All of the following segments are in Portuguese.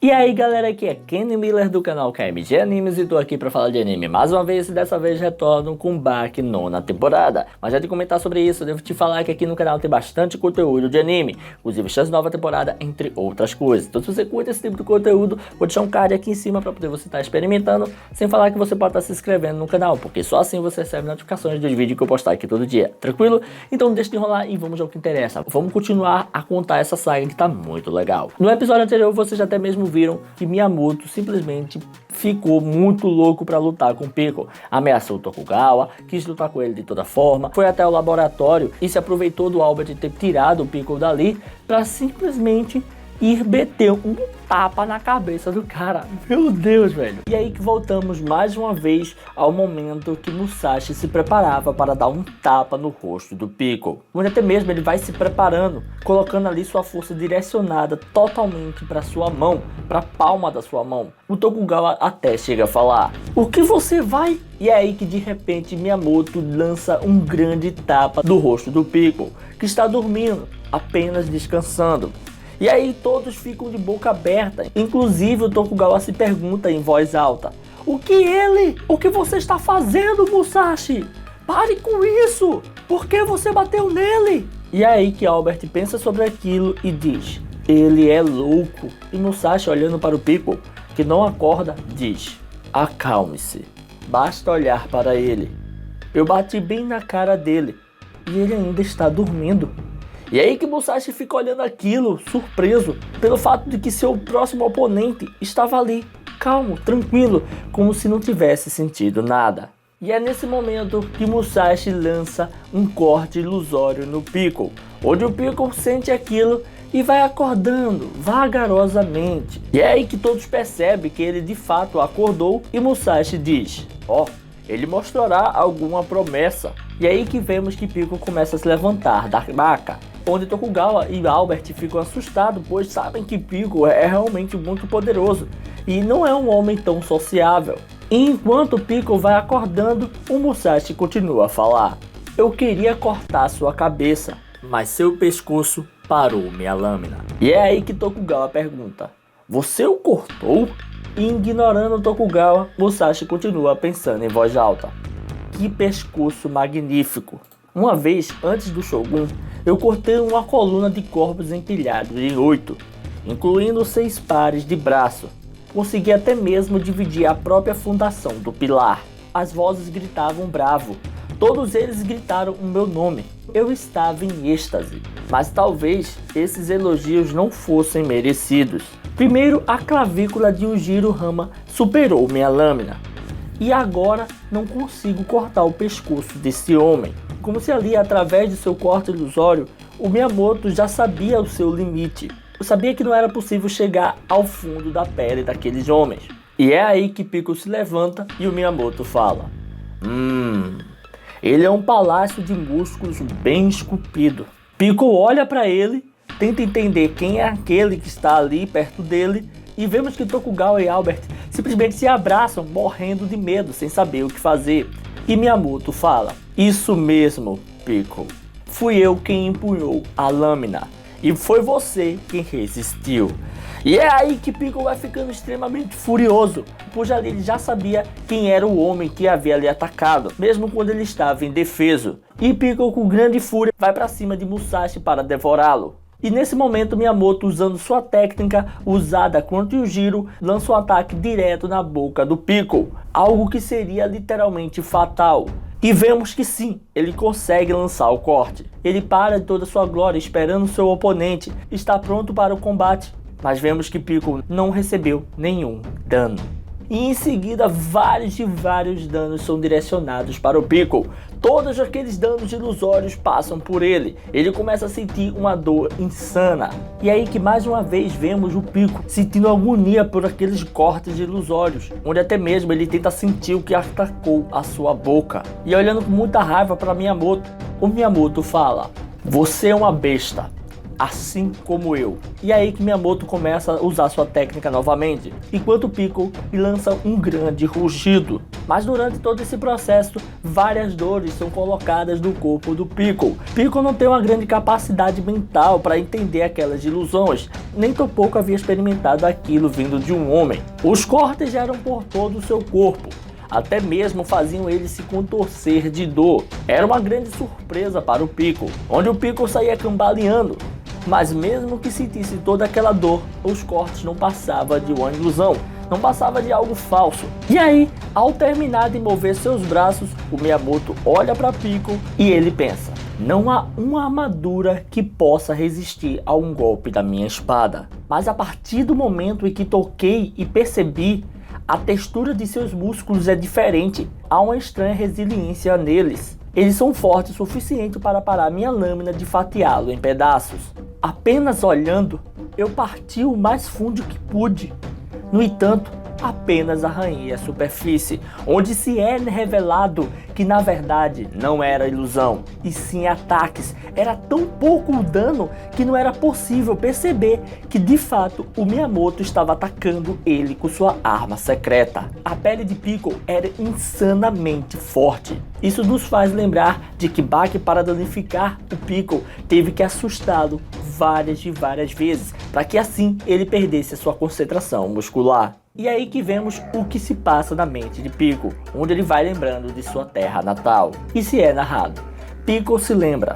E aí galera, aqui é Kenny Miller do canal KMG Animes e tô aqui pra falar de anime mais uma vez e dessa vez retorno com Baki nona temporada. Mas antes de comentar sobre isso, eu devo te falar que aqui no canal tem bastante conteúdo de anime, inclusive chance nova temporada, entre outras coisas. Então se você curte esse tipo de conteúdo, vou deixar um card aqui em cima pra poder você estar experimentando, sem falar que você pode estar se inscrevendo no canal, porque só assim você recebe notificações dos vídeos que eu postar aqui todo dia, tranquilo? Então deixa de enrolar e vamos ao que interessa. Vamos continuar a contar essa saga que tá muito legal. No episódio anterior vocês até mesmo viram que Miyamoto simplesmente ficou muito louco para lutar com Piccolo. Ameaçou Tokugawa, quis lutar com ele de toda forma, foi até o laboratório e se aproveitou do Albert ter tirado o Piccolo dali para simplesmente ir meter um tapa na cabeça do cara. Meu Deus, velho. E aí que voltamos mais uma vez ao momento que Musashi se preparava para dar um tapa no rosto do Piccolo. Onde até mesmo ele vai se preparando, colocando ali sua força direcionada totalmente para sua mão, para a palma da sua mão. O Tokugawa até chega a falar: "O que você vai?" E é aí que de repente Miyamoto lança um grande tapa no rosto do Piccolo, que está dormindo, apenas descansando. E aí todos ficam de boca aberta, inclusive o Tokugawa se pergunta em voz alta: "O que ele? O que você está fazendo, Musashi? Pare com isso! Por que você bateu nele?" E é aí que Albert pensa sobre aquilo e diz: "Ele é louco." E Musashi, olhando para o Piccolo, que não acorda, diz: "Acalme-se, basta olhar para ele. Eu bati bem na cara dele e ele ainda está dormindo." E aí que Musashi fica olhando aquilo, surpreso, pelo fato de que seu próximo oponente estava ali, calmo, tranquilo, como se não tivesse sentido nada. E é nesse momento que Musashi lança um corte ilusório no Piccolo, onde o Piccolo sente aquilo e vai acordando vagarosamente. E é aí que todos percebem que ele de fato acordou e Musashi diz: "Ó, ele mostrará alguma promessa." E aí que vemos que Piccolo começa a se levantar da maca, onde Tokugawa e Albert ficam assustados, pois sabem que Piccolo é realmente muito poderoso e não é um homem tão sociável. E enquanto Piccolo vai acordando, o Musashi continua a falar: "Eu queria cortar sua cabeça, mas seu pescoço parou minha lâmina." E é aí que Tokugawa pergunta: "Você o cortou?" E ignorando Tokugawa, Musashi continua pensando em voz alta: "Que pescoço magnífico! Uma vez, antes do Shogun, eu cortei uma coluna de corpos empilhados em 8, incluindo 6 pares de braço. Consegui até mesmo dividir a própria fundação do pilar." As vozes gritavam bravo. Todos eles gritaram o meu nome. Eu estava em êxtase, mas talvez esses elogios não fossem merecidos. Primeiro, a clavícula de Ujiro Hama superou minha lâmina. E agora não consigo cortar o pescoço desse homem. Como se ali, através de seu corte ilusório, o Miyamoto já sabia o seu limite. Eu sabia que não era possível chegar ao fundo da pele daqueles homens. E é aí que Piccolo se levanta e o Miyamoto fala: ele é um palácio de músculos bem esculpido." Piccolo olha para ele, tenta entender quem é aquele que está ali perto dele, e vemos que Tokugawa e Albert simplesmente se abraçam, morrendo de medo, sem saber o que fazer. E Miyamoto fala: "Isso mesmo, Piccolo. Fui eu quem empunhou a lâmina, e foi você quem resistiu." E é aí que Piccolo vai ficando extremamente furioso, pois ali ele já sabia quem era o homem que havia lhe atacado, mesmo quando ele estava indefeso. E Piccolo, com grande fúria, vai para cima de Musashi para devorá-lo. E nesse momento Miyamoto, usando sua técnica usada contra Yujiro, lança um ataque direto na boca do Piccolo, algo que seria literalmente fatal. E vemos que sim, ele consegue lançar o corte. Ele para de toda sua glória esperando seu oponente, está pronto para o combate, mas vemos que Piccolo não recebeu nenhum dano. E em seguida vários danos são direcionados para o Piccolo. Todos aqueles danos ilusórios passam por ele. Ele começa a sentir uma dor insana. E é aí que mais uma vez vemos o Piccolo sentindo agonia por aqueles cortes ilusórios, onde até mesmo ele tenta sentir o que atacou a sua boca. E olhando com muita raiva para Miyamoto, o Miyamoto fala: "Você é uma besta. assim como eu. E aí que Miyamoto começa a usar sua técnica novamente, enquanto Piccolo lança um grande rugido. Mas durante todo esse processo, várias dores são colocadas no corpo do Piccolo. Piccolo não tem uma grande capacidade mental para entender aquelas ilusões, nem tampouco havia experimentado aquilo vindo de um homem. Os cortes eram por todo o seu corpo, até mesmo faziam ele se contorcer de dor. Era uma grande surpresa para o Piccolo, onde o Piccolo saía cambaleando. Mas mesmo que sentisse toda aquela dor, os cortes não passavam de uma ilusão, não passava de algo falso. E aí, ao terminar de mover seus braços, o Miyamoto olha para Piccolo e ele pensa: não há uma armadura que possa resistir a um golpe da minha espada. Mas a partir do momento em que toquei e percebi, a textura de seus músculos é diferente, há uma estranha resiliência neles. Eles são fortes o suficiente para parar minha lâmina de fatiá-lo em pedaços. Apenas olhando, eu parti o mais fundo que pude. No entanto, apenas arranhei a superfície, onde se é revelado que na verdade não era ilusão, e sim ataques. Era tão pouco o dano que não era possível perceber que de fato o Miyamoto estava atacando ele com sua arma secreta. A pele de Piccolo era insanamente forte. Isso nos faz lembrar de que Baki, para danificar o Piccolo, teve que assustá-lo várias e várias vezes, para que assim ele perdesse a sua concentração muscular. E aí que vemos o que se passa na mente de Piccolo, onde ele vai lembrando de sua terra natal. E se é narrado, Piccolo se lembra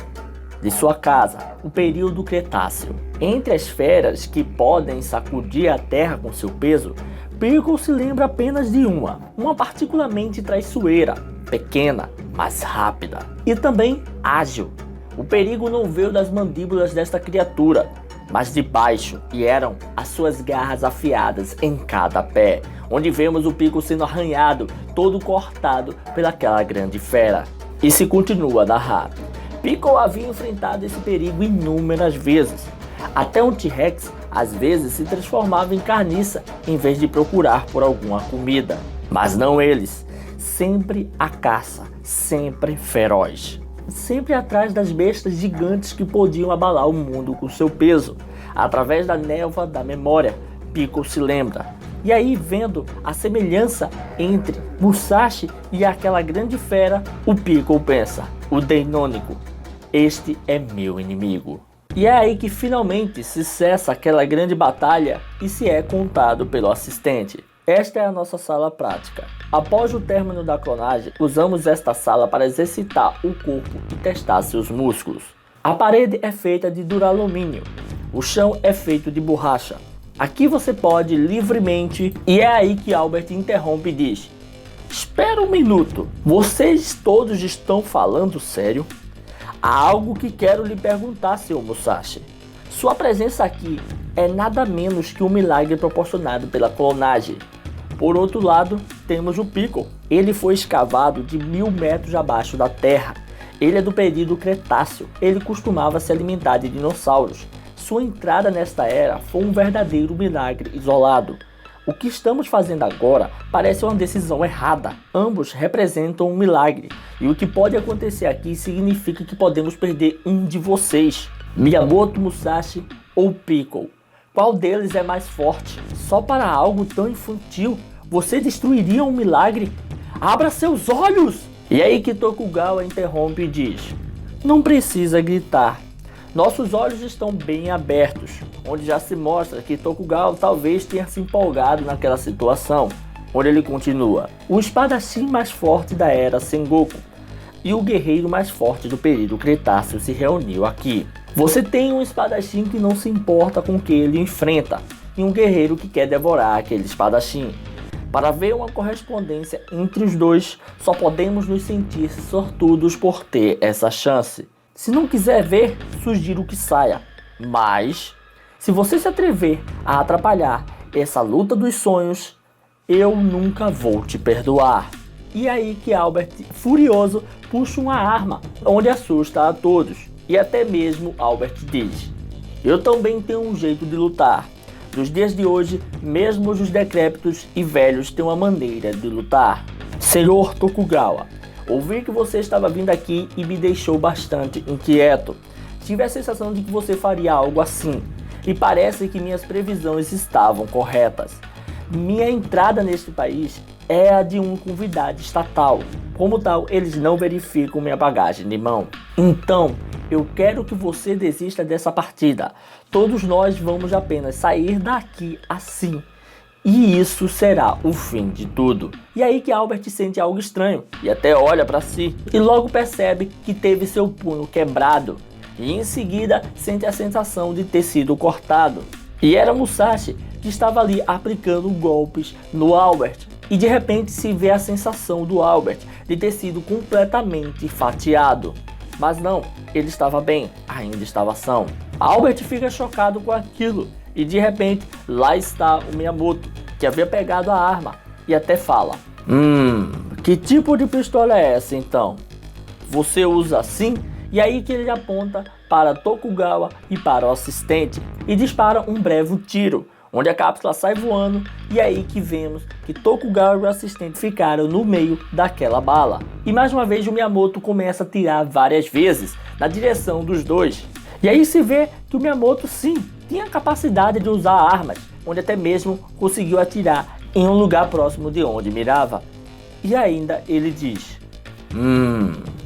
de sua casa, o período Cretáceo. Entre as feras que podem sacudir a terra com seu peso, Piccolo se lembra apenas de uma particularmente traiçoeira, pequena, mas rápida e também ágil. O perigo não veio das mandíbulas desta criatura, mas de baixo, e eram as suas garras afiadas em cada pé, onde vemos o Piccolo sendo arranhado, todo cortado pelaquela grande fera. E se continua a narrar, Piccolo havia enfrentado esse perigo inúmeras vezes, até um T-Rex às vezes se transformava em carniça em vez de procurar por alguma comida. Mas não eles, sempre a caça, sempre feroz. Sempre atrás das bestas gigantes que podiam abalar o mundo com seu peso. Através da névoa da memória, Piccolo se lembra. E aí, vendo a semelhança entre Musashi e aquela grande fera, o Piccolo pensa: o Deinônico, este é meu inimigo. E é aí que finalmente se cessa aquela grande batalha e se é contado pelo assistente. Esta é a nossa sala prática. Após o término da clonagem, usamos esta sala para exercitar o corpo e testar seus músculos. A parede é feita de duralumínio, o chão é feito de borracha. Aqui você pode livremente, e é aí que Albert interrompe e diz: espera um minuto, vocês todos estão falando sério? Há algo que quero lhe perguntar, Sr. Musashi. Sua presença aqui é nada menos que um milagre proporcionado pela clonagem. Por outro lado, temos o Piccolo. Ele foi escavado de 1000 metros abaixo da terra. Ele é do período Cretáceo. Ele costumava se alimentar de dinossauros. Sua entrada nesta era foi um verdadeiro milagre isolado. O que estamos fazendo agora parece uma decisão errada. Ambos representam um milagre. E o que pode acontecer aqui significa que podemos perder um de vocês. Miyamoto Musashi ou Piccolo. Qual deles é mais forte? Só para algo tão infantil, você destruiria um milagre? Abra seus olhos! E aí que Tokugawa interrompe e diz: não precisa gritar. Nossos olhos estão bem abertos, onde já se mostra que Tokugawa talvez tenha se empolgado naquela situação, onde ele continua: o espadachim mais forte da era Sengoku e o guerreiro mais forte do período Cretáceo se reuniu aqui. Você tem um espadachim que não se importa com o que ele enfrenta, e um guerreiro que quer devorar aquele espadachim. Para ver uma correspondência entre os dois, só podemos nos sentir sortudos por ter essa chance. Se não quiser ver, sugiro que saia. Mas, se você se atrever a atrapalhar essa luta dos sonhos, eu nunca vou te perdoar. E aí que Albert, furioso, puxa uma arma, onde assusta a todos. E até mesmo Albert diz: eu também tenho um jeito de lutar. Nos dias de hoje, mesmo os decrépitos e velhos têm uma maneira de lutar. Senhor Tokugawa, ouvi que você estava vindo aqui e me deixou bastante inquieto. tive a sensação de que você faria algo assim. E parece que minhas previsões estavam corretas. Minha entrada neste país é a de um convidado estatal. Como tal, eles não verificam minha bagagem de mão. Então, eu quero que você desista dessa partida. Todos nós vamos apenas sair daqui assim. E isso será o fim de tudo. E aí que Albert sente algo estranho e até olha para si e logo percebe que teve seu punho quebrado. E em seguida sente a sensação de ter sido cortado. E era Musashi que estava ali aplicando golpes no Albert. E de repente se vê a sensação do Albert de ter sido completamente fatiado. Mas não, ele estava bem, ainda estava são. Albert fica chocado com aquilo. E de repente, lá está o Miyamoto, que havia pegado a arma, e até fala: que tipo de pistola é essa então? Você usa assim? E aí que ele aponta para Tokugawa e para o assistente, e dispara um breve tiro, onde a cápsula sai voando, e aí que vemos que Tokugawa e o assistente ficaram no meio daquela bala. E mais uma vez o Miyamoto começa a tirar várias vezes, na direção dos dois. E aí se vê que o Miyamoto sim, tinha a capacidade de usar armas, onde até mesmo conseguiu atirar em um lugar próximo de onde mirava. E ainda ele diz: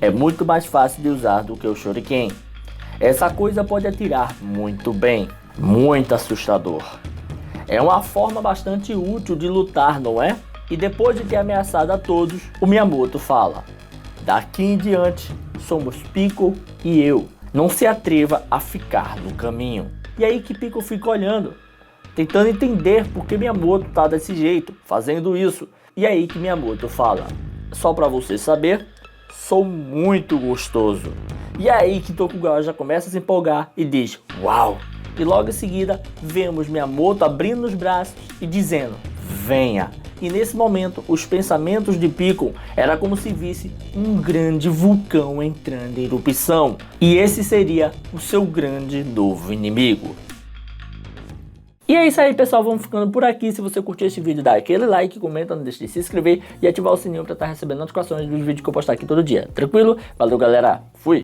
é muito mais fácil de usar do que o Shuriken. Essa coisa pode atirar muito bem, muito assustador. É uma forma bastante útil de lutar, não é? E depois de ter ameaçado a todos, o Miyamoto fala: daqui em diante, somos Piccolo e eu. Não se atreva a ficar no caminho. E aí que Piccolo fica olhando, tentando entender por que Miyamoto tá desse jeito, fazendo isso. E aí que Miyamoto fala: só pra você saber, sou muito gostoso. E aí que Tokugawa já começa a se empolgar e diz: uau! E logo em seguida vemos Miyamoto abrindo os braços e dizendo: venha! E nesse momento os pensamentos de Piccolo era como se visse um grande vulcão entrando em erupção. E esse seria o seu grande novo inimigo. E é isso aí, pessoal, vamos ficando por aqui. Se você curtiu este vídeo, dá aquele like, comenta, não deixe de se inscrever e ativar o sininho para estar recebendo notificações dos vídeos que eu postar aqui todo dia. Tranquilo? Valeu, galera. Fui!